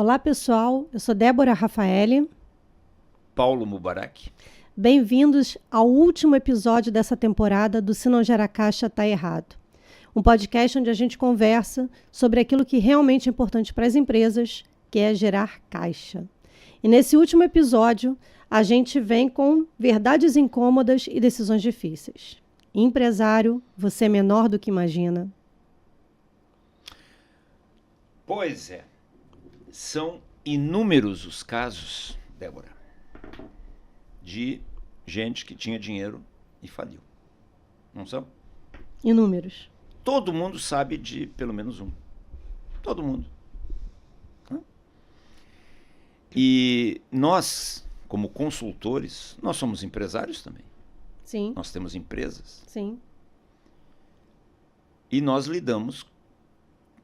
Olá, pessoal. Eu sou Débora Rafaeli. Paulo Mubarak. Bem-vindos ao último episódio dessa temporada do Se Não Gera Caixa, Tá Errado. Um podcast onde a gente conversa sobre aquilo que realmente é importante para as empresas, que é gerar caixa. E nesse último episódio, a gente vem com verdades incômodas e decisões difíceis. Empresário, você é menor do que imagina. Pois é. São inúmeros os casos, Débora, de gente que tinha dinheiro e faliu. Não são? Inúmeros. Todo mundo sabe de pelo menos um. Todo mundo. E nós, como consultores, nós somos empresários também. Sim. Nós temos empresas. Sim. E nós lidamos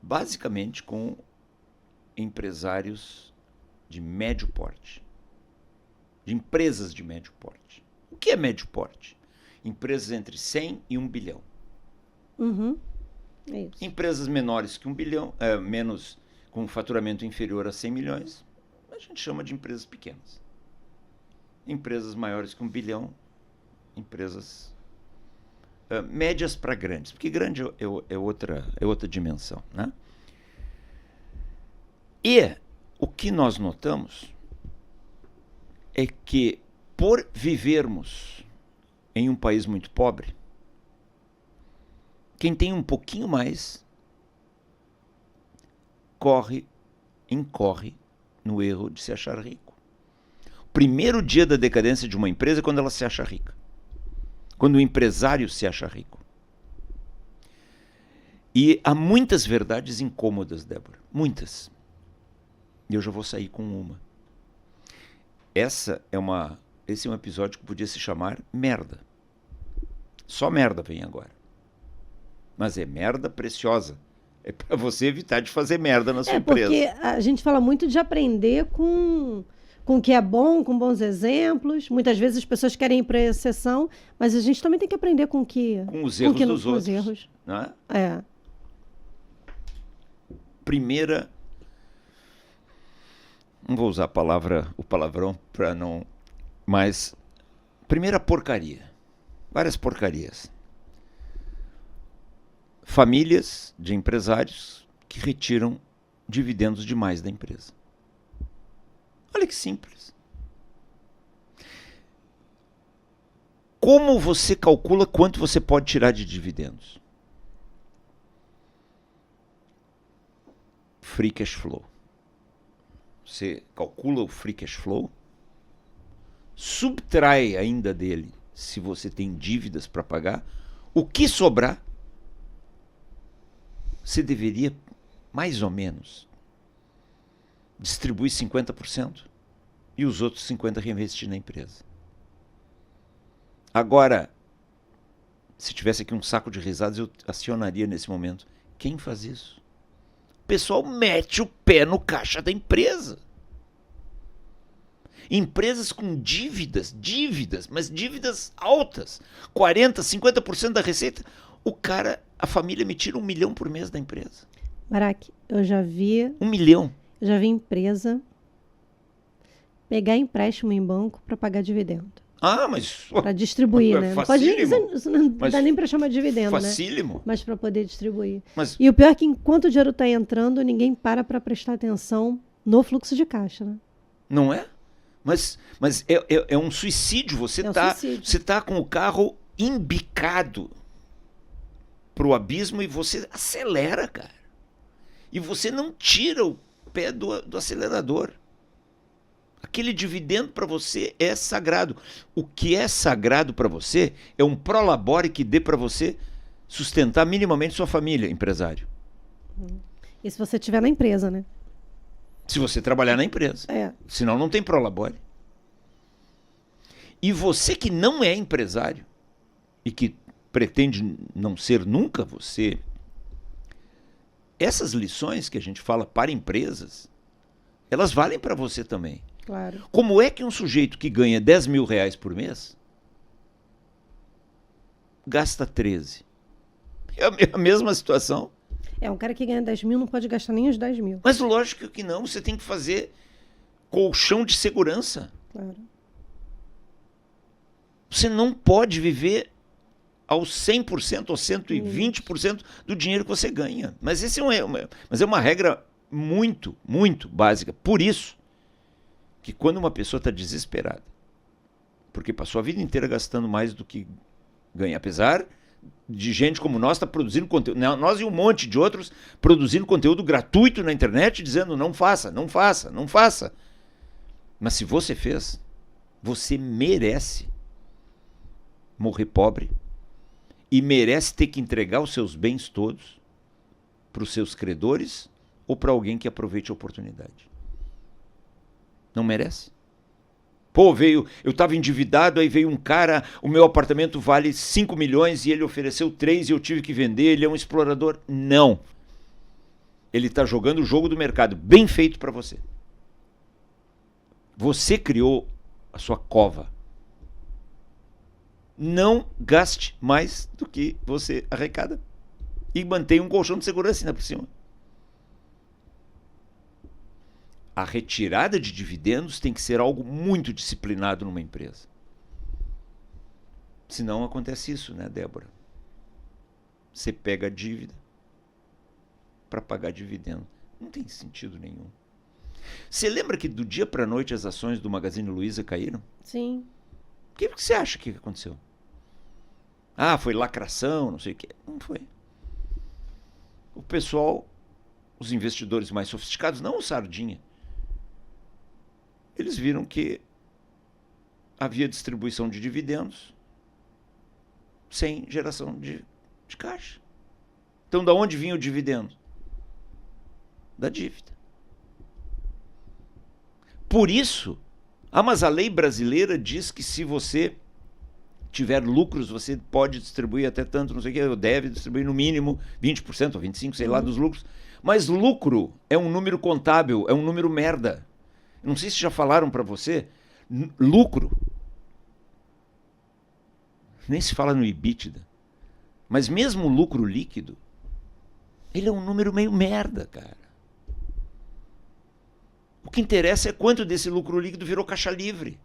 basicamente com empresários de médio porte. De empresas de médio porte. O que é médio porte? Empresas entre 100 e 1 bilhão. Uhum. É isso. Empresas menores que 1 bilhão, menos com faturamento inferior a 100 milhões, a gente chama de empresas pequenas. Empresas maiores que 1 bilhão, empresas médias para grandes, porque grande é outra dimensão, né? E o que nós notamos é que, por vivermos em um país muito pobre, quem tem um pouquinho mais incorre no erro de se achar rico. O primeiro dia da decadência de uma empresa é quando ela se acha rica. Quando o empresário se acha rico. E há muitas verdades incômodas, Débora. Muitas. E eu já vou sair com uma. Esse é um episódio que podia se chamar merda. Só merda vem agora. Mas é merda preciosa. É para você evitar de fazer merda na sua empresa. Porque a gente fala muito de aprender com o que é bom, com bons exemplos. Muitas vezes as pessoas querem ir para a exceção, mas a gente também tem que aprender com os erros dos outros. Erros. Não é? É. Primeira... Não vou usar o palavrão para não... Mas, primeira porcaria. Várias porcarias. Famílias de empresários que retiram dividendos demais da empresa. Olha que simples. Como você calcula quanto você pode tirar de dividendos? Free cash flow. Você calcula o free cash flow, subtrai ainda dele, se você tem dívidas para pagar, o que sobrar, você deveria, mais ou menos, distribuir 50% e os outros 50% reinvestir na empresa. Agora, se tivesse aqui um saco de risadas, eu acionaria nesse momento. Quem faz isso? O pessoal mete o pé no caixa da empresa. Empresas com dívidas, mas dívidas altas. 40%, 50% da receita. A família me tira 1 milhão por mês da empresa. Barak, eu já vi... 1 milhão. Eu já vi empresa pegar empréstimo em banco para pagar dividendo. Ah, mas... Para distribuir, né? Não dá nem para chamar de dividendo, facílimo. Né? Mas para poder distribuir. Mas... E o pior é que enquanto o dinheiro está entrando, ninguém para prestar atenção no fluxo de caixa, né? Não é? Mas é um suicídio. Você tá com o carro embicado pro abismo e você acelera, cara. E você não tira o pé do acelerador. Aquele dividendo para você é sagrado. O que é sagrado para você é um prolabore que dê para você sustentar minimamente sua família, empresário. E se você estiver na empresa, né? Se você trabalhar na empresa. Senão não tem prolabore. E você que não é empresário e que pretende não ser nunca você, essas lições que a gente fala para empresas, elas valem para você também. Claro. Como é que um sujeito que ganha 10 mil reais por mês gasta 13? É a mesma situação. Um cara que ganha 10 mil não pode gastar nem os 10 mil. Mas lógico que não, você tem que fazer colchão de segurança. Claro. Você não pode viver aos 100% ou 120% do dinheiro que você ganha. Mas esse é uma regra muito, muito básica. Por isso que quando uma pessoa está desesperada, porque passou a vida inteira gastando mais do que ganha, apesar de gente como nós estar produzindo conteúdo, nós e um monte de outros produzindo conteúdo gratuito na internet, dizendo não faça, não faça, não faça. Mas se você fez, você merece morrer pobre e merece ter que entregar os seus bens todos para os seus credores ou para alguém que aproveite a oportunidade. Não merece? Pô, eu estava endividado, aí veio um cara, o meu apartamento vale 5 milhões e ele ofereceu 3 e eu tive que vender, ele é um explorador. Não. Ele está jogando o jogo do mercado, bem feito para você. Você criou a sua cova. Não gaste mais do que você arrecada. E mantenha um colchão de segurança ainda por cima. A retirada de dividendos tem que ser algo muito disciplinado numa empresa. Senão acontece isso, né, Débora? Você pega a dívida para pagar dividendo. Não tem sentido nenhum. Você lembra que do dia para a noite as ações do Magazine Luiza caíram? Sim. O que você acha que aconteceu? Ah, foi lacração, não sei o quê. Não foi. O pessoal, os investidores mais sofisticados, não o Sardinha, eles viram que havia distribuição de dividendos sem geração de caixa. Então, da onde vinha o dividendo? Da dívida. Por isso, mas a lei brasileira diz que se você tiver lucros, você pode distribuir até tanto, não sei o que, deve distribuir no mínimo 20% ou 25%, sei lá, dos lucros. Mas lucro é um número contábil, é um número merda. Não sei se já falaram para você, lucro, nem se fala no EBITDA, mas mesmo o lucro líquido, ele é um número meio merda, cara. O que interessa é quanto desse lucro líquido virou caixa livre.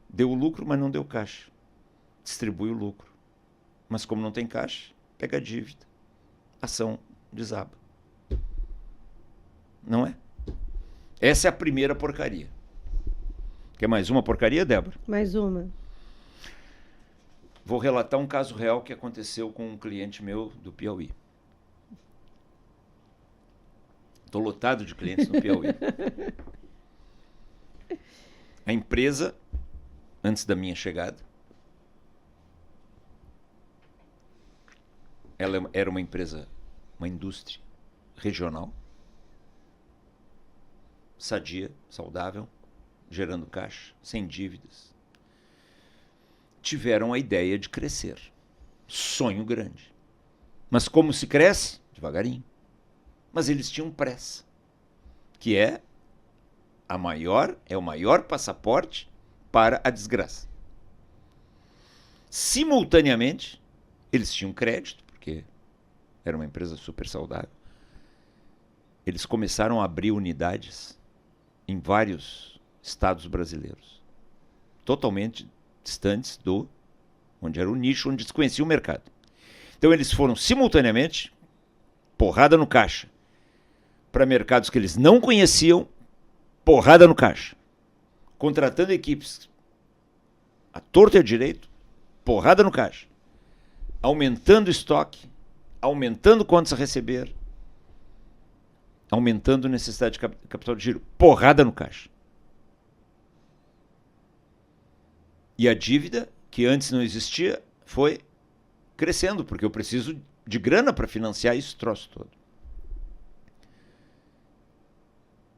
Deu lucro, mas não deu caixa. Distribui o lucro. Mas como não tem caixa, pega a dívida. Ação desaba. Não é? Essa é a primeira porcaria. Quer mais uma porcaria, Débora? Mais uma. Vou relatar um caso real que aconteceu com um cliente meu do Piauí. Estou lotado de clientes no Piauí. A empresa, antes da minha chegada, ela era uma empresa, uma indústria regional, sadia, saudável, gerando caixa, sem dívidas. Tiveram a ideia de crescer. Sonho grande. Mas como se cresce? Devagarinho. Mas eles tinham pressa, que é o maior passaporte para a desgraça. Simultaneamente, eles tinham crédito, porque era uma empresa super saudável. Eles começaram a abrir unidades em vários estados brasileiros, totalmente distantes onde era o nicho, onde desconhecia o mercado. Então eles foram simultaneamente, porrada no caixa, para mercados que eles não conheciam, porrada no caixa. Contratando equipes à torta e à direito, porrada no caixa. Aumentando o estoque, aumentando contas a receber, aumentando necessidade de capital de giro, porrada no caixa. E a dívida, que antes não existia, foi crescendo, porque eu preciso de grana para financiar esse troço todo.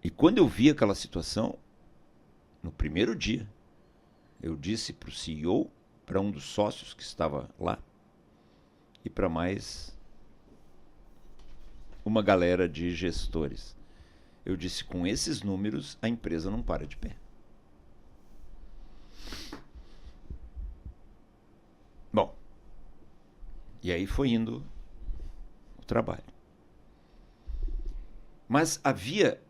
E quando eu vi aquela situação, no primeiro dia, eu disse para o CEO, para um dos sócios que estava lá, e para mais uma galera de gestores, eu disse, com esses números, a empresa não para de pé. Bom, E aí foi indo o trabalho. Mas havia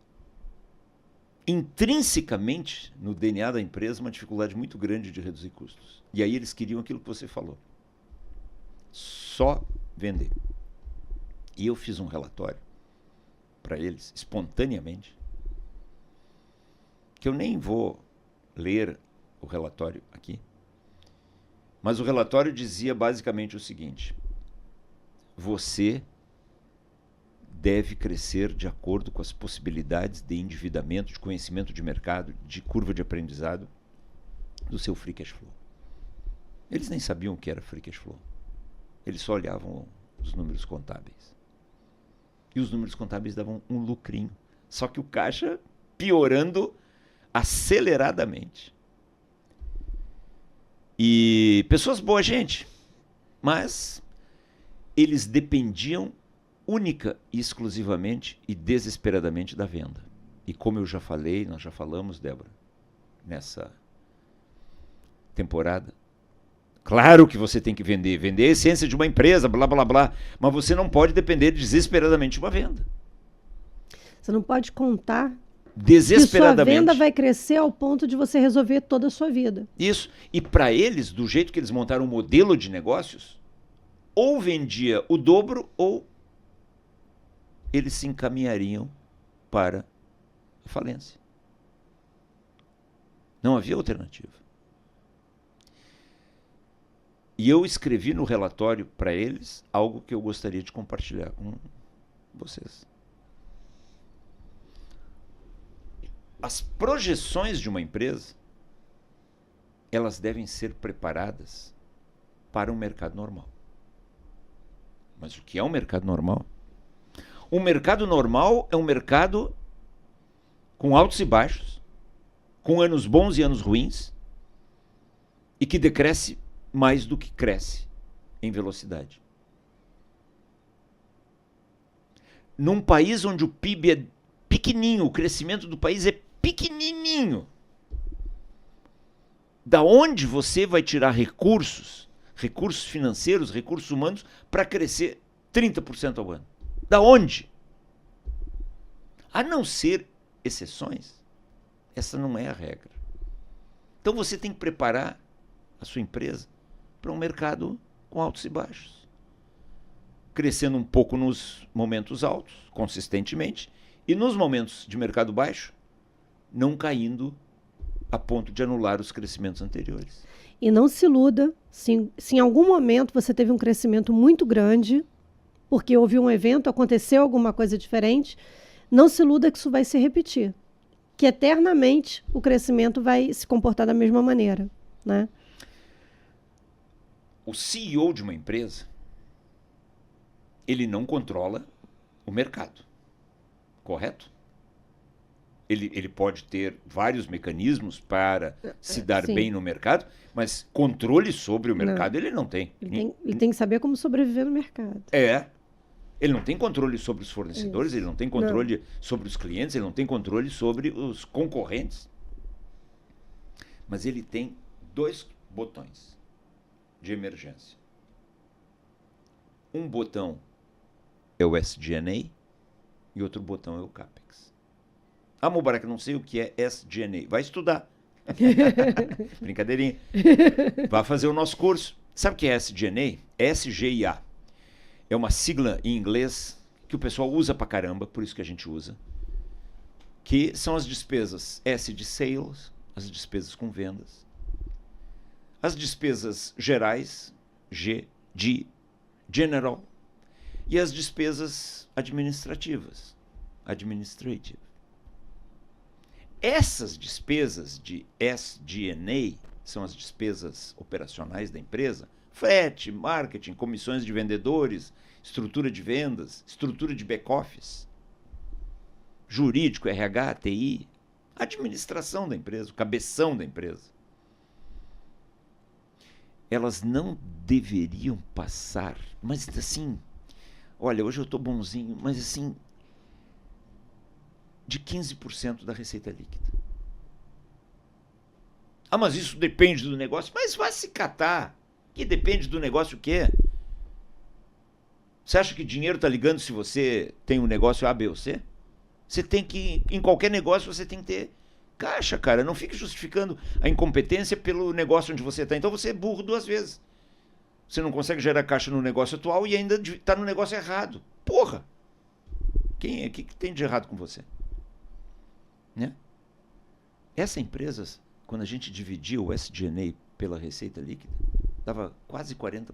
intrinsecamente no DNA da empresa uma dificuldade muito grande de reduzir custos. E aí eles queriam aquilo que você falou. Só vender. E eu fiz um relatório para eles, espontaneamente, que eu nem vou ler o relatório aqui, mas o relatório dizia basicamente o seguinte: você deve crescer de acordo com as possibilidades de endividamento, de conhecimento de mercado, de curva de aprendizado do seu free cash flow. Eles nem sabiam o que era free cash flow. Eles só olhavam os números contábeis. E os números contábeis davam um lucrinho. Só que o caixa piorando aceleradamente. E pessoas boas, gente, mas eles dependiam única e exclusivamente e desesperadamente da venda. E como eu já falei, nós já falamos, Débora, nessa temporada, claro que você tem que vender a essência de uma empresa, blá, blá, blá, mas você não pode depender desesperadamente de uma venda. Você não pode contar desesperadamente. Que sua venda vai crescer ao ponto de você resolver toda a sua vida. Isso. E para eles, do jeito que eles montaram um modelo de negócios, ou vendia o dobro ou eles se encaminhariam para a falência. Não havia alternativa. E eu escrevi no relatório para eles algo que eu gostaria de compartilhar com vocês. As projeções de uma empresa, elas devem ser preparadas para um mercado normal. Mas o que é um mercado normal? Um mercado normal é um mercado com altos e baixos, com anos bons e anos ruins, e que decresce mais do que cresce em velocidade. Num país onde o PIB é pequenininho, o crescimento do país é pequenininho, da onde você vai tirar recursos financeiros, recursos humanos, para crescer 30% ao ano? Da onde? A não ser exceções, essa não é a regra. Então você tem que preparar a sua empresa para um mercado com altos e baixos, crescendo um pouco nos momentos altos, consistentemente, e nos momentos de mercado baixo, não caindo a ponto de anular os crescimentos anteriores. E não se iluda, se em algum momento você teve um crescimento muito grande, porque houve um evento, aconteceu alguma coisa diferente, não se iluda que isso vai se repetir. Que eternamente o crescimento vai se comportar da mesma maneira, né? O CEO de uma empresa, ele não controla o mercado, correto? Ele pode ter vários mecanismos para se dar bem no mercado, mas controle sobre o mercado ele não tem. Ele tem que saber como sobreviver no mercado. Ele não tem controle sobre os fornecedores, ele não tem controle sobre os clientes, ele não tem controle sobre os concorrentes. Mas ele tem 2 botões de emergência. Um botão é o SG&A e outro botão é o CAPEX. Ah, Mubarak, não sei o que é SG&A. Vai estudar. Brincadeirinha. Vai fazer o nosso curso. Sabe o que é SG&A? SGIA. É uma sigla em inglês que o pessoal usa pra caramba, por isso que a gente usa. Que são as despesas S de sales, as despesas com vendas. As despesas gerais, G de general. E as despesas administrativas, administrative. Essas despesas de SG&A são as despesas operacionais da empresa, frete, marketing, comissões de vendedores, estrutura de vendas, estrutura de back-office, jurídico, RH, TI, administração da empresa, o cabeção da empresa. Elas não deveriam passar, mas assim, olha, hoje eu estou bonzinho, mas assim, de 15% da receita líquida. Ah, mas isso depende do negócio. Mas vai se catar. Que depende do negócio o quê? Você acha que dinheiro está ligando se você tem um negócio A, B ou C? Você tem que, em qualquer negócio, você tem que ter caixa, cara. Não fique justificando a incompetência pelo negócio onde você está. Então você é burro 2 vezes. Você não consegue gerar caixa no negócio atual e ainda está no negócio errado. Porra! O que tem de errado com você? Né? Essa empresa, quando a gente dividia o SG&A pela receita líquida, dava quase 40%.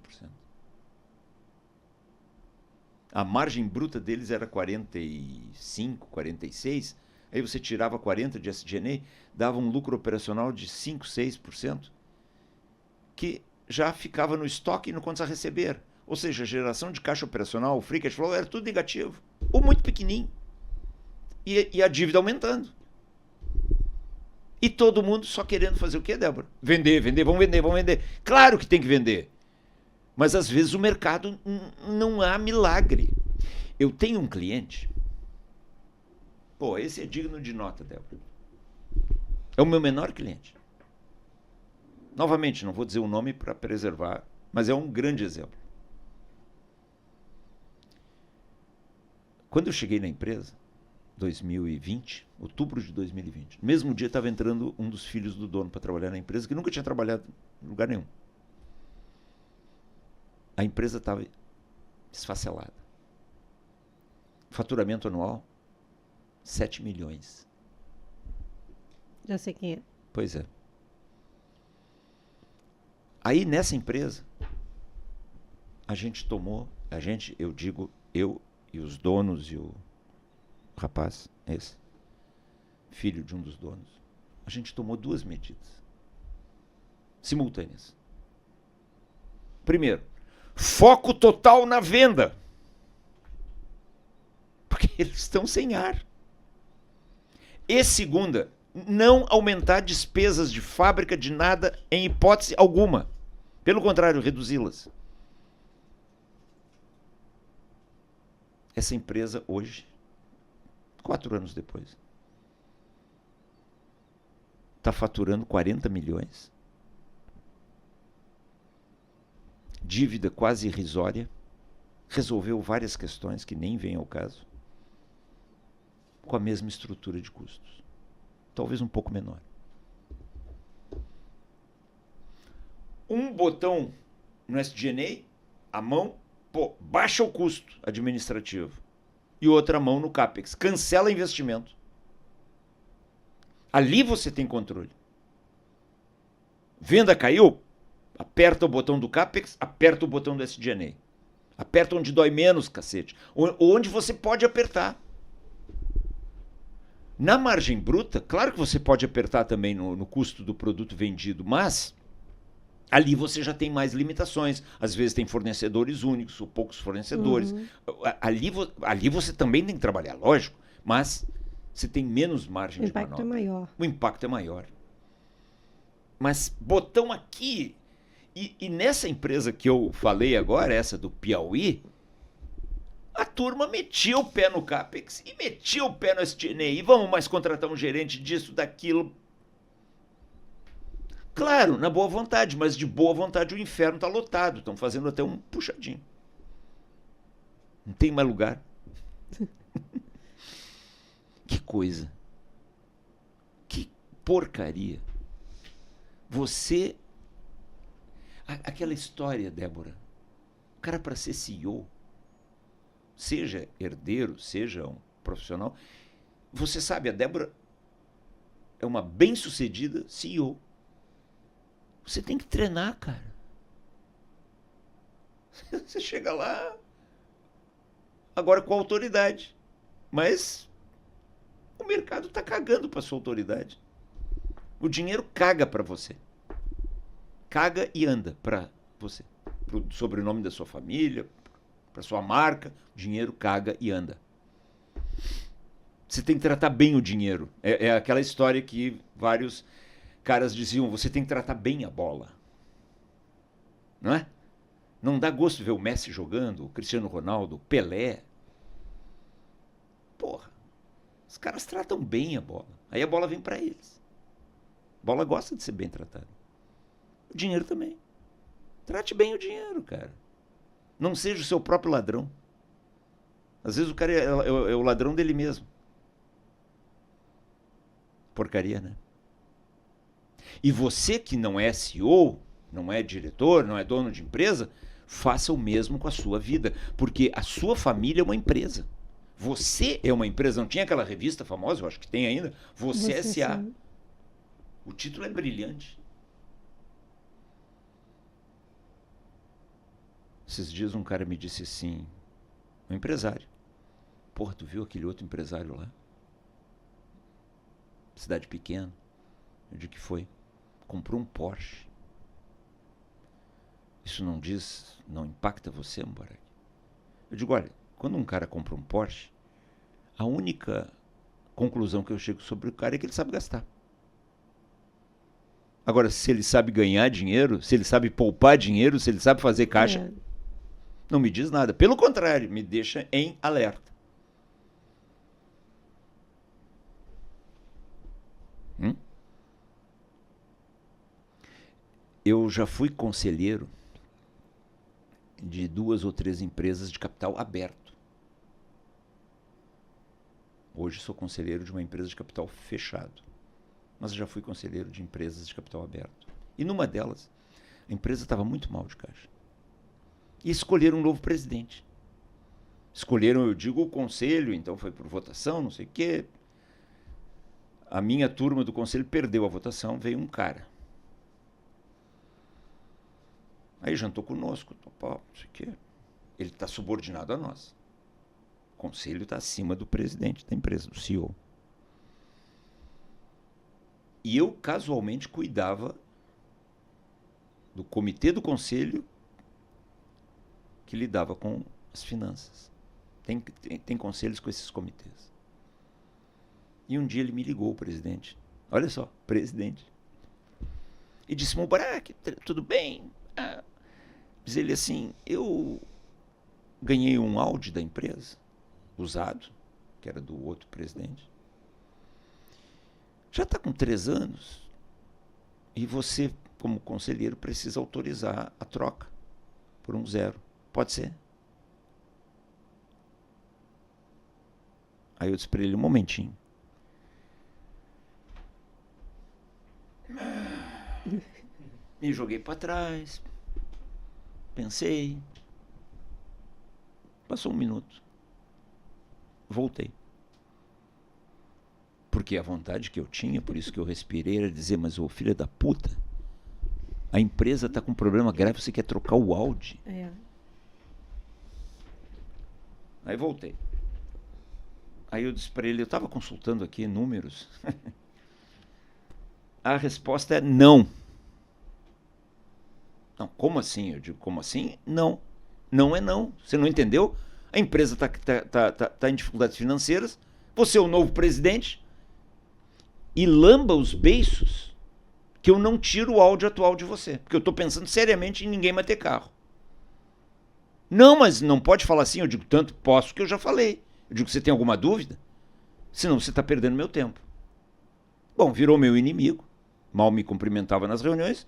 A margem bruta deles era 45, 46. Aí você tirava 40 de SG&A, dava um lucro operacional de 5, 6%, que já ficava no estoque e no contas a receber. Ou seja, a geração de caixa operacional, o free cash flow, era tudo negativo. Ou muito pequenininho. E a dívida aumentando. E todo mundo só querendo fazer o quê, Débora? Vender, vamos vender. Claro que tem que vender. Mas às vezes o mercado não há milagre. Eu tenho um cliente. Pô, esse é digno de nota, Débora. É o meu menor cliente. Novamente, não vou dizer o nome para preservar, mas é um grande exemplo. Quando eu cheguei na empresa, 2020, outubro de 2020, no mesmo dia estava entrando um dos filhos do dono para trabalhar na empresa, que nunca tinha trabalhado em lugar nenhum. A empresa estava esfacelada. Faturamento anual, 7 milhões. Já sei quem é. Pois é. Aí nessa empresa, eu digo, eu e os donos e o rapaz, esse, filho de um dos donos, a gente tomou 2 medidas simultâneas. Primeiro, foco total na venda. Porque eles estão sem ar. E segunda, não aumentar despesas de fábrica de nada em hipótese alguma. Pelo contrário, reduzi-las. Essa empresa hoje, 4 anos depois, está faturando 40 milhões. Dívida quase irrisória. Resolveu várias questões que nem vêm ao caso. Com a mesma estrutura de custos. Talvez um pouco menor. Um botão no SG&A, a mão, baixa o custo administrativo. E outra mão no CAPEX. Cancela investimento. Ali você tem controle. Venda caiu? Aperta o botão do CAPEX, aperta o botão do SG&A. Aperta onde dói menos, cacete. Onde você pode apertar. Na margem bruta, claro que você pode apertar também no custo do produto vendido, mas ali você já tem mais limitações. Às vezes tem fornecedores únicos ou poucos fornecedores. Uhum. Ali você também tem que trabalhar, lógico, mas você tem menos margem de manobra. O impacto é maior. O impacto é maior. Mas botão aqui... E nessa empresa que eu falei agora, essa do Piauí, a turma metia o pé no CAPEX e metia o pé no SG&A. E vamos mais contratar um gerente disso, daquilo. Claro, na boa vontade, mas de boa vontade o inferno está lotado. Estão fazendo até um puxadinho. Não tem mais lugar. Que coisa. Que porcaria. Você... Aquela história, Débora. O cara, para ser CEO, seja herdeiro, seja um profissional, você sabe, a Débora é uma bem-sucedida CEO. Você tem que treinar, cara. Você chega lá, agora com autoridade. Mas o mercado está cagando para sua autoridade. O dinheiro caga para você. Caga e anda para você. Para o sobrenome da sua família, para sua marca. O dinheiro caga e anda. Você tem que tratar bem o dinheiro. É aquela história que vários caras diziam, você tem que tratar bem a bola. Não é? Não dá gosto ver o Messi jogando, o Cristiano Ronaldo, o Pelé. Porra, os caras tratam bem a bola. Aí a bola vem para eles. A bola gosta de ser bem tratada. O dinheiro também. Trate bem o dinheiro, cara. Não seja o seu próprio ladrão. Às vezes o cara é o ladrão dele mesmo. Porcaria, né? E você que não é CEO, não é diretor, não é dono de empresa, faça o mesmo com a sua vida. Porque a sua família é uma empresa. Você é uma empresa. Não tinha aquela revista famosa, eu acho que tem ainda, Você S.A. Sim. O título é brilhante. Esses dias um cara me disse assim, um empresário. Porra, tu viu aquele outro empresário lá? Cidade pequena. Eu digo que foi. Comprou um Porsche. Isso não impacta você, Mubarak? Eu digo, olha, quando um cara compra um Porsche, a única conclusão que eu chego sobre o cara é que ele sabe gastar. Agora, se ele sabe ganhar dinheiro, se ele sabe poupar dinheiro, se ele sabe fazer caixa, não me diz nada. Pelo contrário, me deixa em alerta. Eu já fui conselheiro de 2 ou 3 empresas de capital aberto. Hoje sou conselheiro de uma empresa de capital fechado. Mas já fui conselheiro de empresas de capital aberto. E numa delas, a empresa estava muito mal de caixa. E escolheram um novo presidente. Escolheram, eu digo, o conselho, então foi por votação, não sei o quê. A minha turma do conselho perdeu a votação, veio um cara. Aí jantou conosco, não sei o quê. Ele está subordinado a nós. O conselho está acima do presidente da empresa, do CEO. E eu, casualmente, cuidava do comitê do conselho que lidava com as finanças. Tem conselhos com esses comitês. E um dia ele me ligou, o presidente. Olha só, presidente. E disse, Mubarak, tudo bem? Diz ele assim, eu ganhei um Audi da empresa, usado, que era do outro presidente. Já está com 3 anos e você, como conselheiro, precisa autorizar a troca por um 0. Pode ser? Aí eu disse para ele, um momentinho. Me joguei para trás, pensei, passou 1 minuto, voltei. Porque a vontade que eu tinha, por isso que eu respirei, era dizer, mas ô filha da puta, a empresa está com um problema grave, você quer trocar o Audi? Aí voltei. Aí eu disse para ele, eu estava consultando aqui números. A resposta é não. Não, como assim? Eu digo, como assim? Não. Não é não. Você não entendeu? A empresa tá em dificuldades financeiras, você é o novo presidente, e lamba os beiços que eu não tiro o áudio atual de você. Porque eu estou pensando seriamente em ninguém mais ter carro. Não, mas não pode falar assim. Eu digo, tanto posso que eu já falei. Eu digo, você tem alguma dúvida? Senão você está perdendo meu tempo. Bom, virou meu inimigo. Mal me cumprimentava nas reuniões.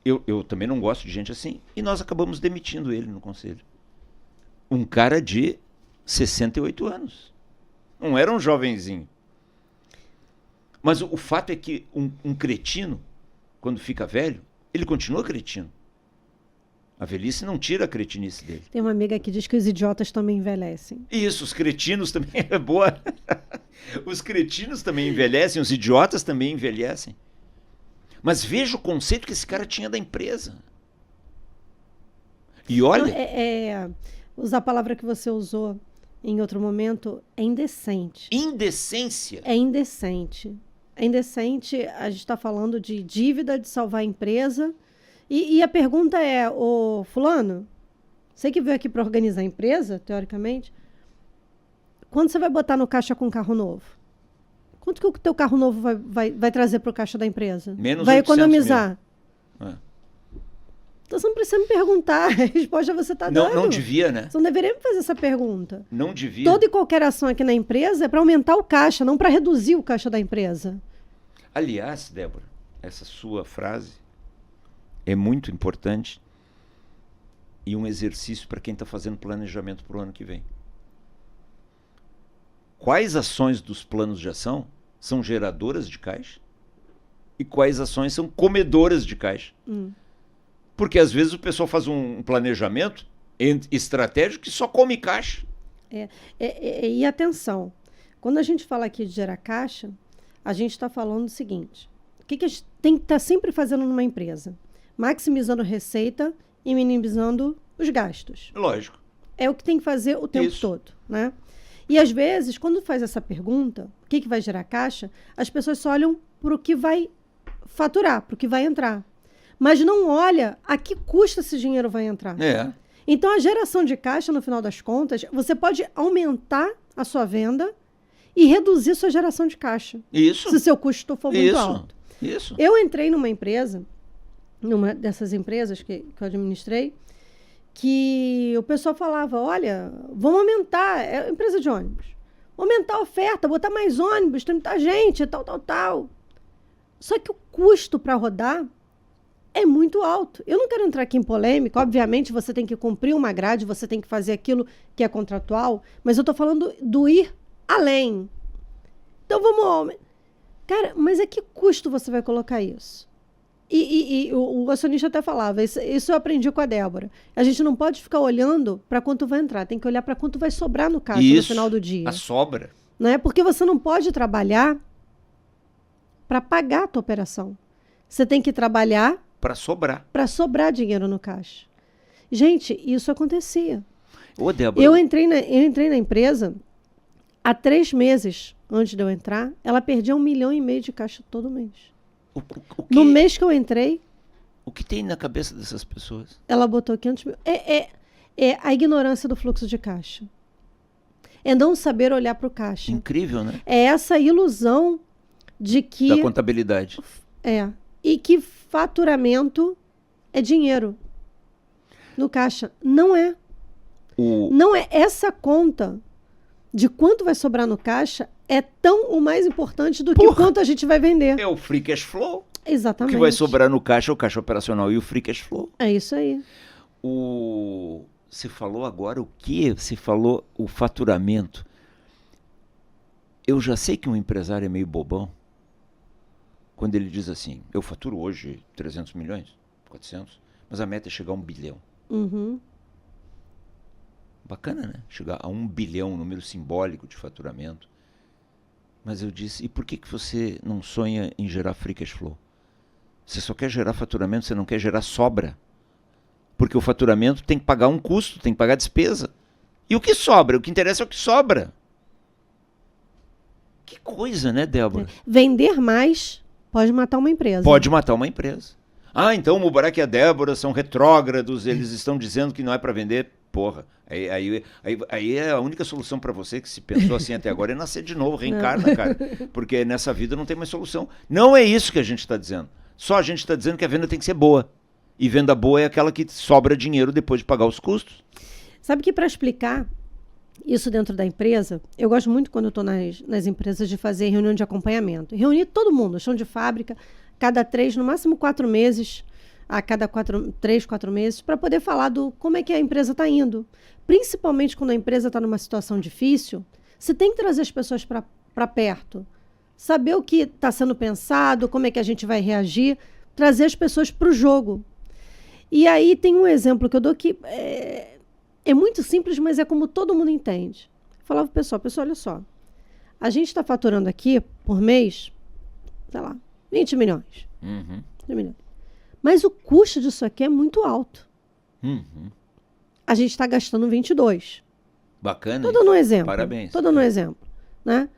Eu também não gosto de gente assim. E nós acabamos demitindo ele no conselho. Um cara de 68 anos. Não era um jovenzinho. Mas o fato é que um cretino, quando fica velho, ele continua cretino. A velhice não tira a cretinice dele. Tem uma amiga que diz que os idiotas também envelhecem. Isso, os cretinos também é boa. Os cretinos também envelhecem, os idiotas também envelhecem. Mas veja o conceito que esse cara tinha da empresa. E olha... Usar a palavra que você usou em outro momento é indecente. Indecência? É indecente. É indecente, a gente está falando de dívida, de salvar a empresa. E a pergunta é, ô fulano, você que veio aqui para organizar a empresa, teoricamente, quando você vai botar no caixa com um carro novo? Quanto que o teu carro novo vai trazer para o caixa da empresa? Menos vai economizar? É. Então você não precisa me perguntar, a resposta você está dando. Não devia, né? Você não deveria me fazer essa pergunta. Não devia. Toda e qualquer ação aqui na empresa é para aumentar o caixa, não para reduzir o caixa da empresa. Aliás, Débora, essa sua frase é muito importante e um exercício para quem está fazendo planejamento para o ano que vem. quais ações dos planos de ação são geradoras de caixa e quais ações são comedoras de caixa. Porque às vezes o pessoal faz um planejamento estratégico que só come caixa. E atenção, quando a gente fala aqui de gerar caixa, a gente está falando o seguinte: o que a gente tem que estar sempre fazendo numa empresa? Maximizando receita e minimizando os gastos. Lógico. É o que tem que fazer o tempo todo, né? E às vezes, quando faz essa pergunta, o que vai gerar caixa, as pessoas só olham para o que vai faturar, para o que vai entrar. Mas não olha a que custo esse dinheiro vai entrar. Então, a geração de caixa, no final das contas, você pode aumentar a sua venda e reduzir sua geração de caixa. Isso. Se o seu custo for muito alto. Isso. Eu entrei numa empresa, numa dessas empresas que eu administrei, que o pessoal falava, olha, vamos aumentar, é empresa de ônibus, aumentar a oferta, botar mais ônibus, tem muita gente, tal. Só que o custo para rodar é muito alto. Eu não quero entrar aqui em polêmica, obviamente você tem que cumprir uma grade, você tem que fazer aquilo que é contratual, mas eu estou falando do ir além. Então vamos... Cara, mas a que custo você vai colocar isso? E o acionista até falava, isso eu aprendi com a Débora. A gente não pode ficar olhando para quanto vai entrar, tem que olhar para quanto vai sobrar no caixa no final do dia. A sobra. Não é? Porque você não pode trabalhar para pagar a tua operação. Você tem que trabalhar para sobrar. Para sobrar dinheiro no caixa. Gente, isso acontecia. Ô, Débora. Eu entrei na empresa, há 3 meses antes de eu entrar, ela perdia 1,5 milhão de caixa todo mês. No mês que eu entrei... O que tem na cabeça dessas pessoas? Ela botou 500 mil. É a ignorância do fluxo de caixa. É não saber olhar para o caixa. Incrível, né? É essa ilusão de que... Da contabilidade. E que faturamento é dinheiro no caixa. Não é. Não é. Essa conta de quanto vai sobrar no caixa é tão o mais importante do que o quanto a gente vai vender. É o free cash flow. Exatamente. O que vai sobrar no caixa é o caixa operacional e o free cash flow. É isso aí. Você falou agora o quê? Você falou o faturamento. Eu já sei que um empresário é meio bobão quando ele diz assim, eu faturo hoje 300 milhões, 400, mas a meta é chegar a 1 bilhão. Bacana, né? Chegar a 1 bilhão, um número simbólico de faturamento. Mas eu disse, e por que você não sonha em gerar free cash flow? Você só quer gerar faturamento, você não quer gerar sobra. Porque o faturamento tem que pagar um custo, tem que pagar despesa. E o que sobra? O que interessa é o que sobra. Que coisa, né, Débora? Vender mais pode matar uma empresa. Pode matar uma empresa. Então o Mubarak e a Débora são retrógrados, eles estão dizendo que não é para vender. Porra, aí é a única solução para você que se pensou assim até agora é nascer de novo, reencarna, cara. Porque nessa vida não tem mais solução. Não é isso que a gente está dizendo. Só a gente está dizendo que a venda tem que ser boa. E venda boa é aquela que sobra dinheiro depois de pagar os custos. Sabe que para explicar isso dentro da empresa, eu gosto muito quando eu estou nas empresas de fazer reunião de acompanhamento. Reunir todo mundo, chão de fábrica, cada 3, no máximo 4 meses, a cada 3, 4 meses, para poder falar do como é que a empresa está indo. Principalmente quando a empresa está numa situação difícil, você tem que trazer as pessoas para perto. Saber o que está sendo pensado, como é que a gente vai reagir, trazer as pessoas para o jogo. E aí tem um exemplo que eu dou que é muito simples, mas é como todo mundo entende. Eu falava para o pessoal, olha só, a gente está faturando aqui, por mês, sei lá, 20 milhões. 20 milhões. Mas o custo disso aqui é muito alto. A gente está gastando 22. Bacana. Estou dando um exemplo. Parabéns. Estou dando um exemplo. Né?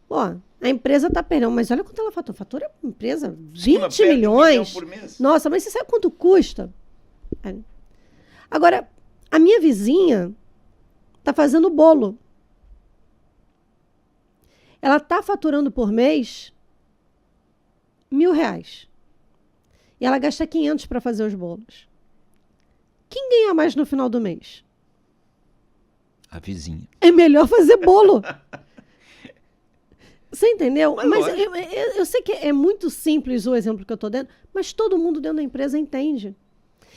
A empresa está perdendo, mas olha quanto ela fatura. Fatura a empresa 20 milhões. Por mês. Nossa, mas você sabe quanto custa? Agora, a minha vizinha está fazendo bolo. Ela está faturando por mês R$1.000. E ela gasta 500 para fazer os bolos. Quem ganha mais no final do mês? A vizinha. É melhor fazer bolo. Você entendeu? Mas eu sei que é muito simples o exemplo que eu estou dando, mas todo mundo dentro da empresa entende.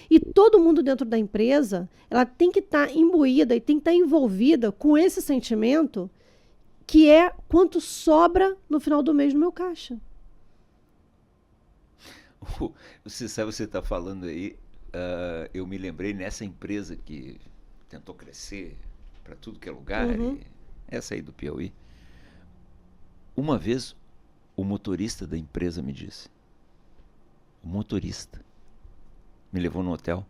E todo mundo dentro da empresa, ela tem que estar imbuída e tem que estar envolvida com esse sentimento que é quanto sobra no final do mês no meu caixa. Você sabe, você está falando aí, eu me lembrei nessa empresa que tentou crescer para tudo que é lugar, essa aí do Piauí. Uma vez, o motorista da empresa me disse, o motorista me levou no hotel,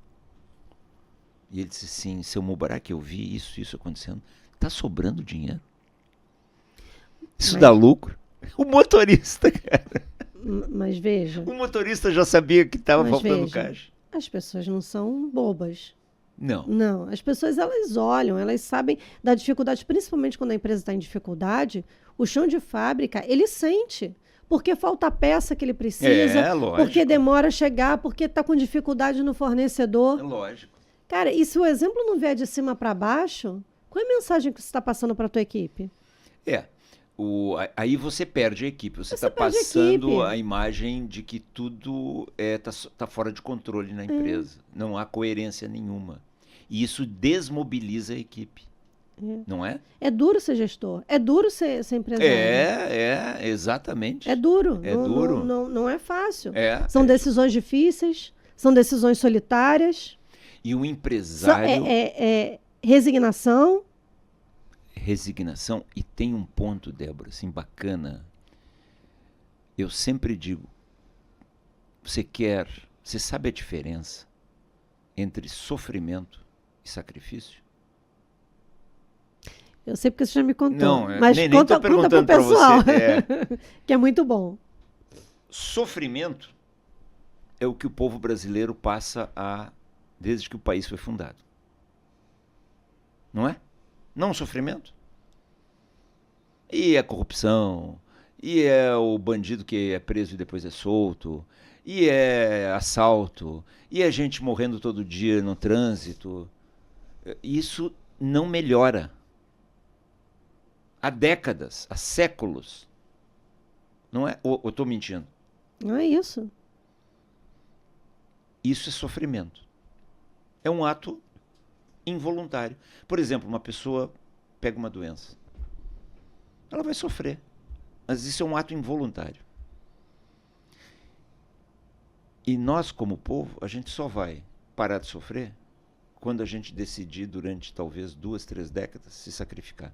e ele disse assim, seu Mubarak, eu vi isso acontecendo, tá sobrando dinheiro. Isso dá lucro? O motorista, cara. Mas veja... O motorista já sabia que estava faltando caixa. As pessoas não são bobas. Não. Não, as pessoas, elas olham, elas sabem da dificuldade, principalmente quando a empresa está em dificuldade, o chão de fábrica, ele sente. Porque falta a peça que ele precisa, lógico. Porque demora a chegar, porque está com dificuldade no fornecedor. É lógico. Cara, e se o exemplo não vier de cima para baixo, qual é a mensagem que você está passando para a tua equipe? Aí você perde a equipe. Você está passando a imagem de que tudo tá fora de controle na empresa. Não há coerência nenhuma. E isso desmobiliza a equipe. Não é? É duro ser gestor. É duro ser empresário. Exatamente. É duro. Duro. Não é fácil. São decisões difíceis, são decisões solitárias. E o empresário... Resignação. Resignação. E tem um ponto, Débora, assim, bacana. Eu sempre digo, você sabe a diferença entre sofrimento e sacrifício? Eu sei porque você já me contou. Não, mas nem conta pro pessoal, que é muito bom. Sofrimento é o que o povo brasileiro passa desde que o país foi fundado. Não é? Não sofrimento. E a corrupção, e é o bandido que é preso e depois é solto, e é assalto, e é gente morrendo todo dia no trânsito. Isso não melhora. Há décadas, há séculos. Não é? Ou estou mentindo? Não é isso. Isso é sofrimento. É um ato involuntário. Por exemplo, uma pessoa pega uma doença. Ela vai sofrer. Mas isso é um ato involuntário. E nós, como povo, a gente só vai parar de sofrer quando a gente decidir, durante talvez 2, 3 décadas, se sacrificar.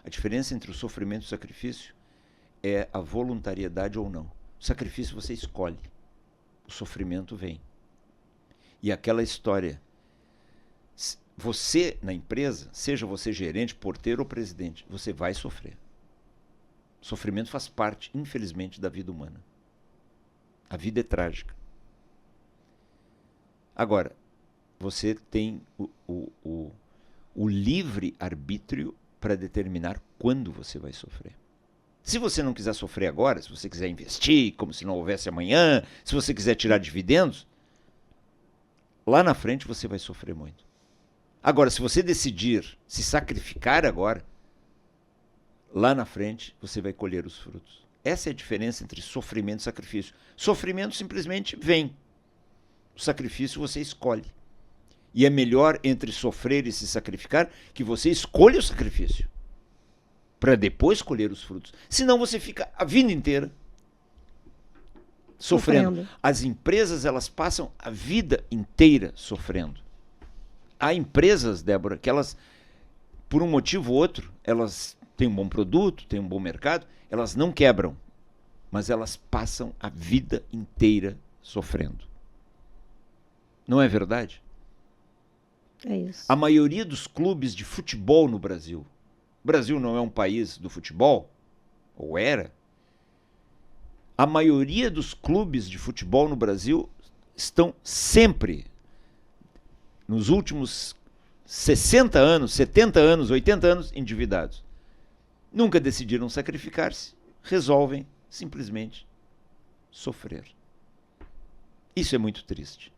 A diferença entre o sofrimento e o sacrifício é a voluntariedade ou não. O sacrifício você escolhe. O sofrimento vem. E aquela história... Você, na empresa, seja você gerente, porteiro ou presidente, você vai sofrer. O sofrimento faz parte, infelizmente, da vida humana. A vida é trágica. Agora, você tem o livre arbítrio para determinar quando você vai sofrer. Se você não quiser sofrer agora, se você quiser investir como se não houvesse amanhã, se você quiser tirar dividendos, lá na frente você vai sofrer muito. Agora, se você decidir se sacrificar agora, lá na frente você vai colher os frutos. Essa é a diferença entre sofrimento e sacrifício. Sofrimento simplesmente vem. O sacrifício você escolhe. E é melhor entre sofrer e se sacrificar que você escolha o sacrifício para depois colher os frutos. Senão você fica a vida inteira sofrendo. As empresas, elas passam a vida inteira sofrendo. Há empresas, Débora, que elas, por um motivo ou outro, elas têm um bom produto, têm um bom mercado, elas não quebram, mas elas passam a vida inteira sofrendo. Não é verdade? É isso. A maioria dos clubes de futebol no Brasil, o Brasil não é um país do futebol, ou era, a maioria dos clubes de futebol no Brasil estão sempre, nos últimos 60 anos, 70 anos, 80 anos, endividados. Nunca decidiram sacrificar-se, resolvem simplesmente sofrer. Isso é muito triste.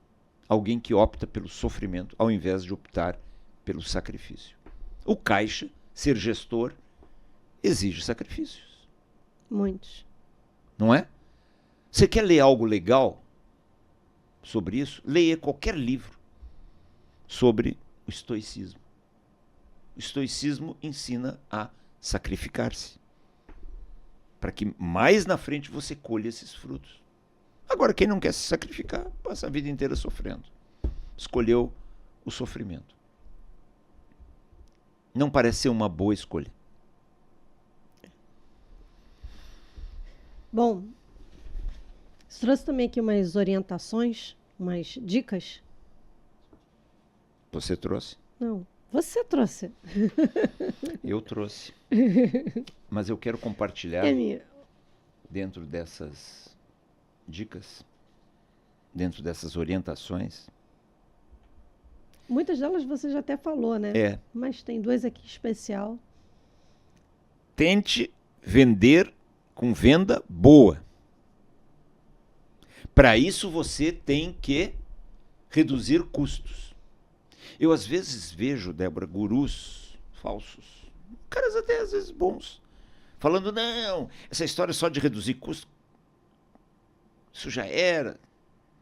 Alguém que opta pelo sofrimento ao invés de optar pelo sacrifício. O caixa, ser gestor, exige sacrifícios. Muitos. Não é? Você quer ler algo legal sobre isso? Leia qualquer livro sobre o estoicismo. O estoicismo ensina a sacrificar-se. para que mais na frente você colha esses frutos. Agora, quem não quer se sacrificar, passa a vida inteira sofrendo. Escolheu o sofrimento. Não parece ser uma boa escolha. Bom, você trouxe também aqui umas orientações, umas dicas. Você trouxe? Não, você trouxe. Eu trouxe. Mas eu quero compartilhar dentro dessas dicas, dentro dessas orientações. Muitas delas você já até falou, né? É. Mas tem duas aqui especial. Tente vender com venda boa. Para isso você tem que reduzir custos. Eu às vezes vejo, Débora, gurus falsos, caras até às vezes bons, falando, não, essa história só de reduzir custos, isso já era,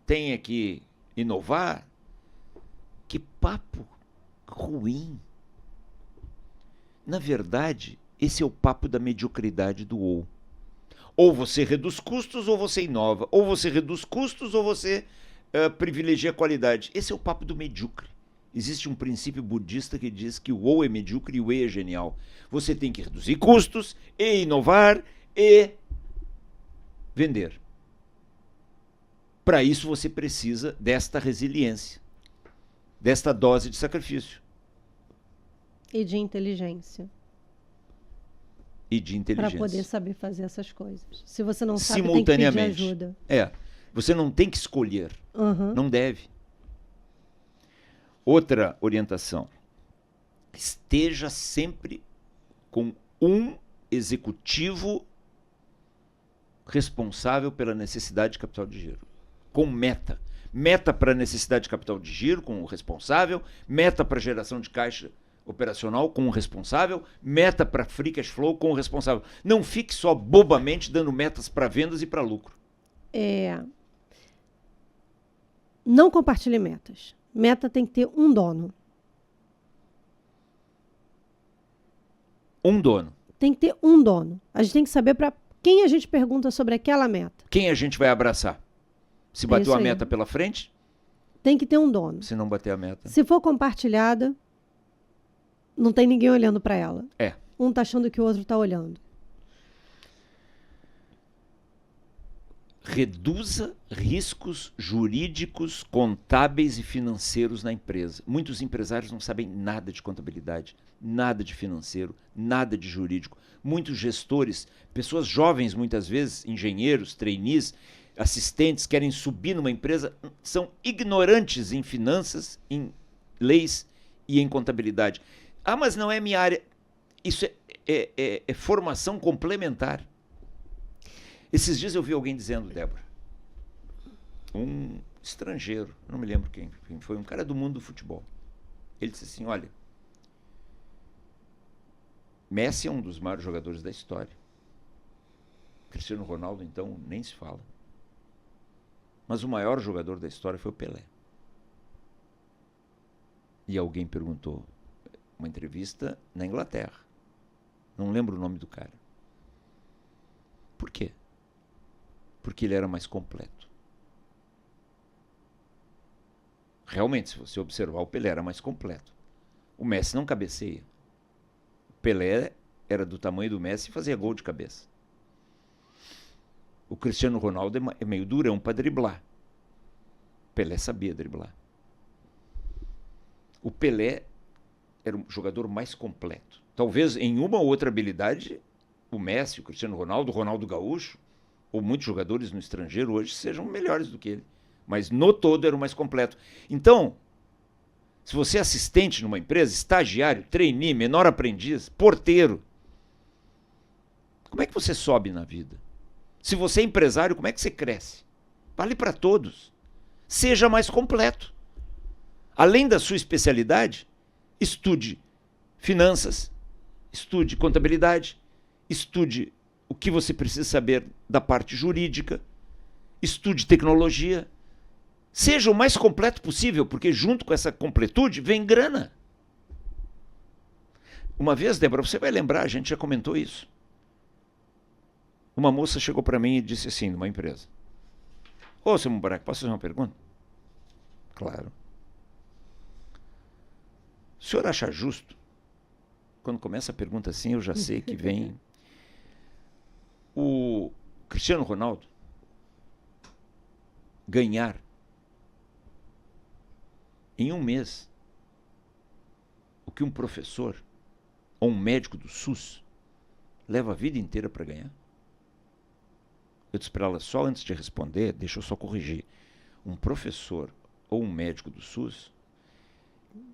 tem que inovar. Que papo ruim. Na verdade, esse é o papo da mediocridade do ou. Ou você reduz custos ou você inova. Ou você reduz custos ou você privilegia a qualidade. Esse é o papo do medíocre. Existe um princípio budista que diz que o ou é medíocre e o e é genial. Você tem que reduzir custos, e inovar, e vender. Para isso você precisa desta resiliência, desta dose de sacrifício. E de inteligência. E de inteligência. Para poder saber fazer essas coisas. Se você não sabe, simultaneamente. tem que pedir ajuda. É. Você não tem que escolher. Uhum. Não deve. Outra orientação. Esteja sempre com um executivo responsável pela necessidade de capital de giro. Com meta. Meta para necessidade de capital de giro, com o responsável. Meta para geração de caixa operacional, com o responsável. Meta para free cash flow, com o responsável. Não fique só bobamente dando metas para vendas e para lucro. Não compartilhe metas. Meta tem que ter um dono. Um dono. Tem que ter um dono. A gente tem que saber para quem a gente pergunta sobre aquela meta. Quem a gente vai abraçar? Se bateu a meta pela frente? Tem que ter um dono. Se não bater a meta. Se for compartilhada, não tem ninguém olhando para ela. É. Um tá achando que o outro tá olhando. Reduza riscos jurídicos, contábeis e financeiros na empresa. Muitos empresários não sabem nada de contabilidade, nada de financeiro, nada de jurídico. Muitos gestores, pessoas jovens muitas vezes, engenheiros, trainees, assistentes, querem subir numa empresa, são ignorantes em finanças, em leis e em contabilidade. Ah, mas não é minha área. Isso é formação complementar. Esses dias eu vi alguém dizendo, Débora, um estrangeiro, não me lembro quem foi, um cara do mundo do futebol. Ele disse assim, olha, Messi é um dos maiores jogadores da história. Cristiano Ronaldo, então, nem se fala. Mas o maior jogador da história foi o Pelé. E alguém perguntou, uma entrevista na Inglaterra, não lembro o nome do cara. Por quê? Porque ele era mais completo. Realmente, se você observar, o Pelé era mais completo. O Messi não cabeceia. O Pelé era do tamanho do Messi e fazia gol de cabeça. O Cristiano Ronaldo é meio durão para driblar. O Pelé sabia driblar. O Pelé era um jogador mais completo. Talvez em uma ou outra habilidade, o Messi, o Cristiano Ronaldo, o Ronaldo Gaúcho, ou muitos jogadores no estrangeiro hoje sejam melhores do que ele. Mas no todo era o mais completo. Então, se você é assistente numa empresa, estagiário, trainee, menor aprendiz, porteiro, como é que você sobe na vida? Se você é empresário, como é que você cresce? Vale para todos. Seja mais completo. Além da sua especialidade, estude finanças, estude contabilidade, estude o que você precisa saber da parte jurídica, estude tecnologia. Seja o mais completo possível, porque junto com essa completude vem grana. Uma vez, Débora, você vai lembrar, a gente já comentou isso. Uma moça chegou para mim e disse assim, numa empresa: ô, seu Mubarak, posso fazer uma pergunta? Claro. O senhor acha justo? Quando começa a pergunta assim, eu já sei que vem o Cristiano Ronaldo ganhar em um mês o que um professor ou um médico do SUS leva a vida inteira para ganhar? Eu disse para ela, só antes de responder, deixa eu só corrigir. Um professor ou um médico do SUS,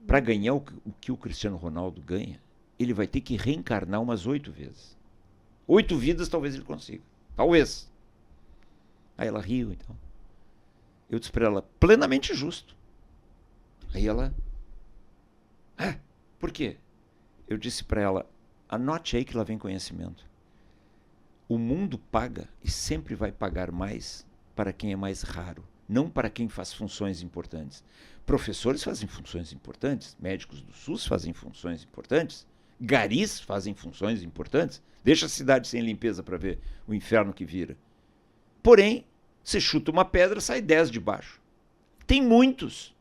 para ganhar o que o Cristiano Ronaldo ganha, ele vai ter que reencarnar umas 8 vezes. 8 vidas talvez ele consiga. Talvez. Aí ela riu, então. Eu disse para ela, plenamente justo. Aí ela... por quê? Eu disse para ela, anote aí que lá vem conhecimento. O mundo paga e sempre vai pagar mais para quem é mais raro, não para quem faz funções importantes. Professores fazem funções importantes, médicos do SUS fazem funções importantes, garis fazem funções importantes. Deixa a cidade sem limpeza para ver o inferno que vira. Porém, você chuta uma pedra, sai 10 de baixo. Tem muitos.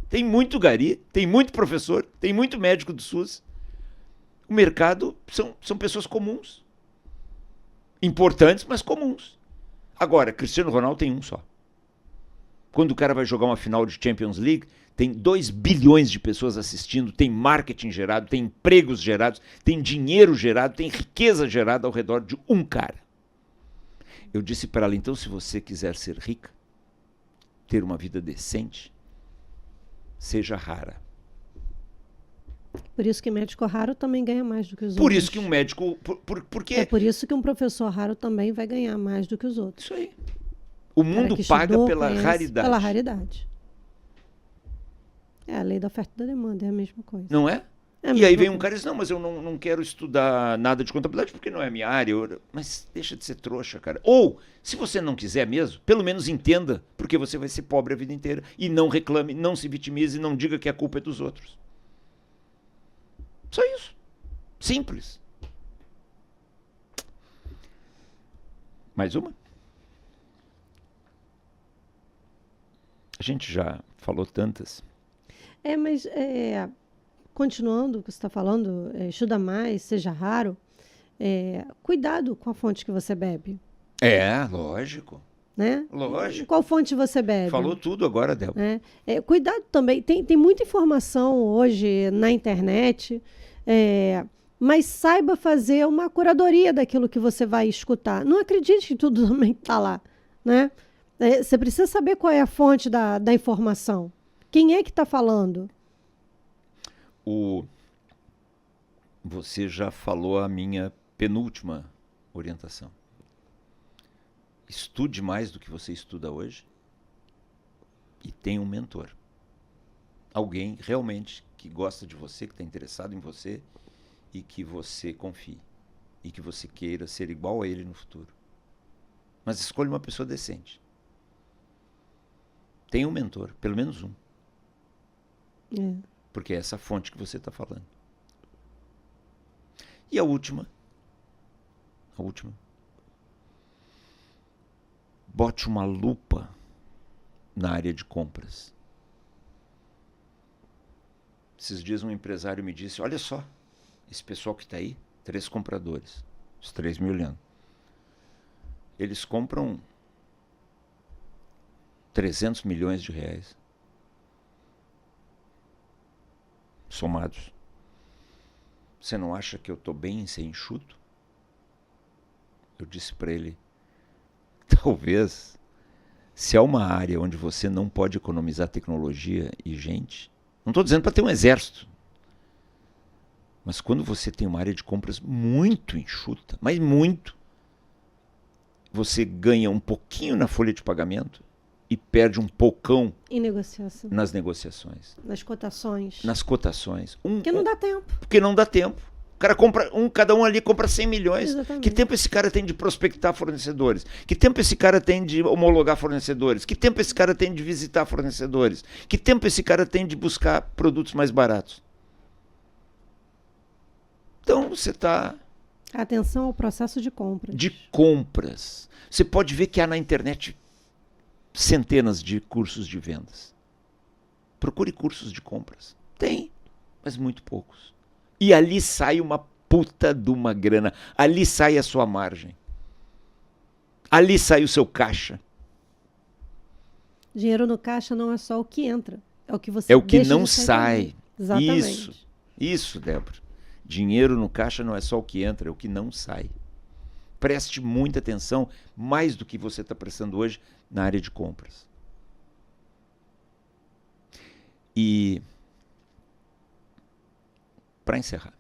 Tem muito gari, tem muito professor, tem muito médico do SUS. O mercado são pessoas comuns. Importantes, mas comuns. Agora, Cristiano Ronaldo tem um só. Quando o cara vai jogar uma final de Champions League, tem 2 bilhões de pessoas assistindo, tem marketing gerado, tem empregos gerados, tem dinheiro gerado, tem riqueza gerada ao redor de um cara. Eu disse para ela, então, se você quiser ser rica, ter uma vida decente, seja rara. Por isso que médico raro também ganha mais do que os outros. Por isso que um médico... Por quê? É por isso que um professor raro também vai ganhar mais do que os outros. Isso aí. O mundo paga pela raridade. Pela raridade. É a lei da oferta e da demanda, é a mesma coisa. Não é? E aí vem um cara e diz, não, mas eu não quero estudar nada de contabilidade porque não é a minha área. Mas deixa de ser trouxa, cara. Ou, se você não quiser mesmo, pelo menos entenda porque você vai ser pobre a vida inteira. E não reclame, não se vitimize, não diga que a culpa é dos outros. Só isso. Simples. Mais uma? A gente já falou tantas. Mas continuando o que você está falando, estuda mais, seja raro, cuidado com a fonte que você bebe. Lógico. Né? Lógico. Qual fonte você bebe? Falou tudo agora, Débora. Cuidado também. Tem muita informação hoje na internet, mas saiba fazer uma curadoria daquilo que você vai escutar. Não acredite que tudo também está lá. Né? Você precisa saber qual é a fonte da informação. Quem é que está falando? Você já falou a minha penúltima orientação. Estude mais do que você estuda hoje e tenha um mentor. Alguém realmente que gosta de você, que está interessado em você e que você confie. E que você queira ser igual a ele no futuro. Mas escolha uma pessoa decente. Tenha um mentor, pelo menos um. Porque é essa fonte que você está falando. E a última. Bote uma lupa na área de compras. Esses dias um empresário me disse, olha só, esse pessoal que está aí, 3 compradores, os 3 me olhando. Eles compram 300 milhões de reais. Somados. Você não acha que eu estou bem em ser enxuto? Eu disse para ele, talvez, se há uma área onde você não pode economizar tecnologia e gente, não estou dizendo para ter um exército, mas quando você tem uma área de compras muito enxuta, mas muito, você ganha um pouquinho na folha de pagamento e perde um pocão nas negociações. Nas cotações. Nas cotações. Porque não dá tempo. Porque não dá tempo. O cara compra, cada um ali compra 100 milhões. Exatamente. Que tempo esse cara tem de prospectar fornecedores? Que tempo esse cara tem de homologar fornecedores? Que tempo esse cara tem de visitar fornecedores? Que tempo esse cara tem de buscar produtos mais baratos? Então você está Atenção ao processo de compras. De compras. Você pode ver que há na internet centenas de cursos de vendas. Procure cursos de compras. Tem, mas muito poucos. E ali sai uma puta de uma grana. Ali sai a sua margem. Ali sai o seu caixa. Dinheiro no caixa não é só o que entra. É o que você É o que deixa não de sair sai. também. Exatamente. Isso, Débora. Dinheiro no caixa não é só o que entra, é o que não sai. Preste muita atenção, mais do que você está prestando hoje, na área de compras. E, para encerrar.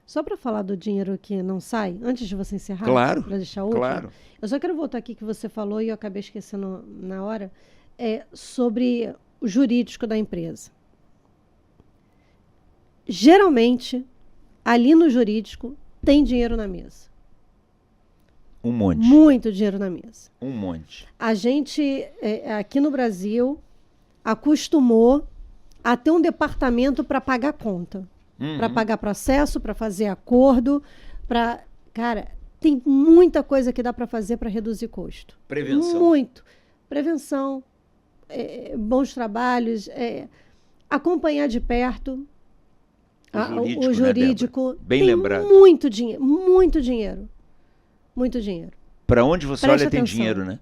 Só para falar do dinheiro que não sai, antes de você encerrar, Claro, para deixar último, claro. eu só quero voltar aqui que você falou e eu acabei esquecendo na hora, sobre o jurídico da empresa. Geralmente, ali no jurídico, tem dinheiro na mesa. Um monte. Muito dinheiro na mesa. Um monte. A gente, aqui no Brasil, acostumou a ter um departamento para pagar conta. Para pagar processo, para fazer acordo, Cara, tem muita coisa que dá para fazer para reduzir custo. Prevenção. Muito. Prevenção, bons trabalhos, acompanhar de perto o jurídico. Né, bem tem lembrado. Muito dinheiro, muito dinheiro. Muito dinheiro. Para onde você Preste olha tem atenção. dinheiro, né?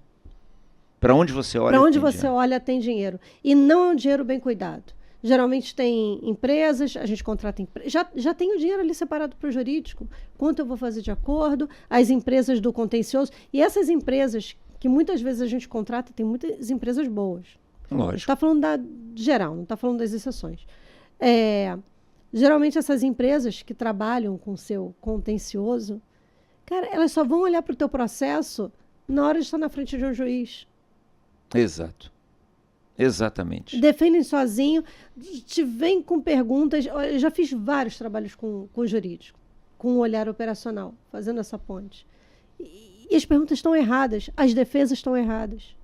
Para onde você olha Para onde tem você dinheiro. olha tem dinheiro. E não é um dinheiro bem cuidado. Geralmente tem empresas, a gente contrata já tem o dinheiro ali separado para o jurídico. Quanto eu vou fazer de acordo? As empresas do contencioso. E essas empresas que muitas vezes a gente contrata, tem muitas empresas boas. Lógico. Está falando da geral, não está falando das exceções. Geralmente essas empresas que trabalham com o seu contencioso, cara, elas só vão olhar para o teu processo na hora de estar na frente de um juiz. Exato. Exatamente. Defendem sozinho, te vem com perguntas. Eu já fiz vários trabalhos com o jurídico, com o olhar operacional, fazendo essa ponte. E as perguntas estão erradas, as defesas estão erradas.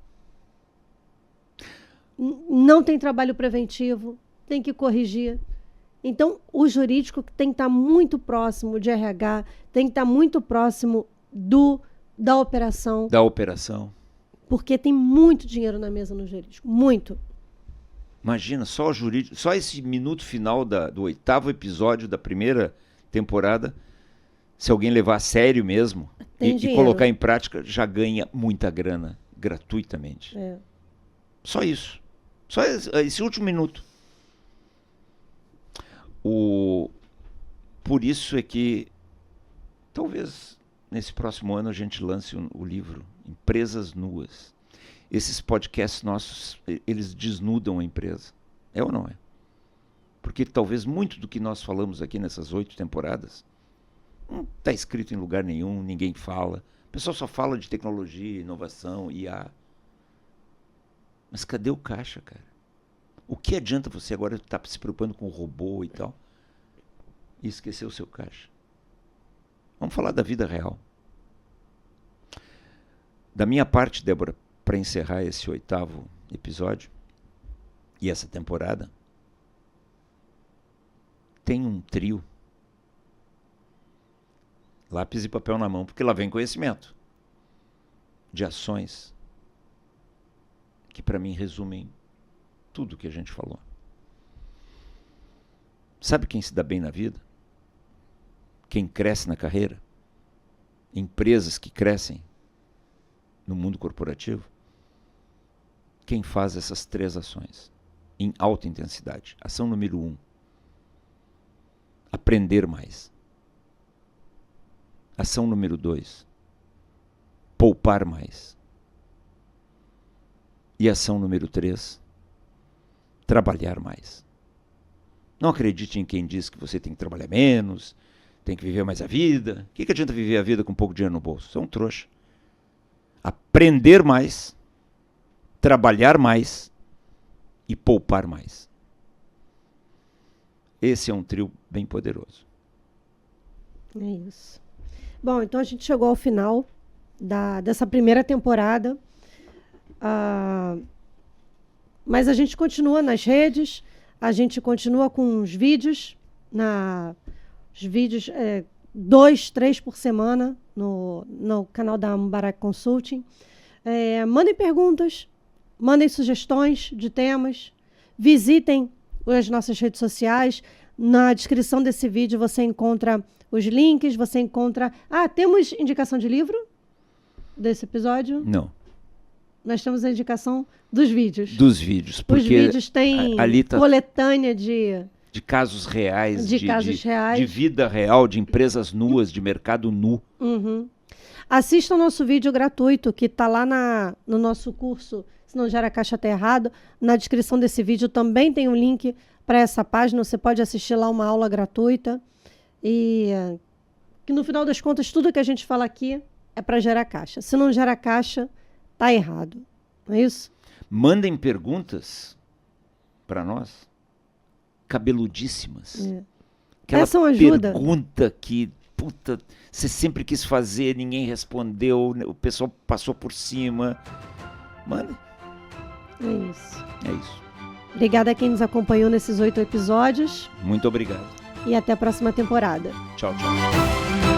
Não tem trabalho preventivo, tem que corrigir. Então, o jurídico tem que estar muito próximo de RH, tem que estar muito próximo da operação. Da operação. Porque tem muito dinheiro na mesa no jurídico. Muito. Imagina, só o jurídico, só esse minuto final do 8º episódio da primeira temporada, se alguém levar a sério mesmo e colocar em prática, já ganha muita grana gratuitamente. Só isso. Só esse último minuto. Por isso é que talvez nesse próximo ano a gente lance o livro Empresas Nuas. Esses podcasts nossos, eles desnudam a empresa. É ou não é? Porque talvez muito do que nós falamos aqui nessas 8 temporadas não está escrito em lugar nenhum, ninguém fala. O pessoal só fala de tecnologia, inovação, IA. Mas cadê o caixa, cara? O que adianta você agora estar se preocupando com o robô e tal e esquecer o seu caixa? Vamos falar da vida real. Da minha parte, Débora, para encerrar esse 8º episódio e essa temporada, tem um trio. Lápis e papel na mão, porque lá vem conhecimento de ações que para mim resumem tudo que a gente falou. Sabe quem se dá bem na vida? Quem cresce na carreira? Empresas que crescem no mundo corporativo? Quem faz essas 3 ações em alta intensidade. Ação número 1. Aprender mais. Ação número 2. Poupar mais. E ação número 3. Trabalhar mais. Não acredite em quem diz que você tem que trabalhar menos, tem que viver mais a vida. O que adianta viver a vida com pouco dinheiro no bolso? Você é um trouxa. Aprender mais, trabalhar mais e poupar mais. Esse é um trio bem poderoso. É isso. Bom, então a gente chegou ao final dessa primeira temporada. Mas a gente continua nas redes, a gente continua com os vídeos os vídeos, 2, 3 por semana no canal da Mubarak Consulting. Mandem perguntas, mandem sugestões de temas, visitem as nossas redes sociais. Na descrição desse vídeo você encontra os links, você encontra... temos indicação de livro desse episódio? Não. Nós temos a indicação dos vídeos. Dos vídeos. Porque os vídeos têm ali tá coletânea de casos reais, casos reais, de vida real, de empresas nuas, de mercado nu. Uhum. Assista o nosso vídeo gratuito, que está lá no nosso curso Se Não Gera Caixa Tá Errado. Na descrição desse vídeo também tem um link para essa página. Você pode assistir lá uma aula gratuita. E que no final das contas, tudo que a gente fala aqui é para gerar caixa. Se não gera caixa, tá errado. Não é isso? Mandem perguntas para nós. Cabeludíssimas. Aquela Peçam ajuda. Pergunta que, puta, você sempre quis fazer, ninguém respondeu, o pessoal passou por cima. Mano. É isso. É isso. Obrigada a quem nos acompanhou nesses 8 episódios. Muito obrigado. E até a próxima temporada. Tchau, tchau.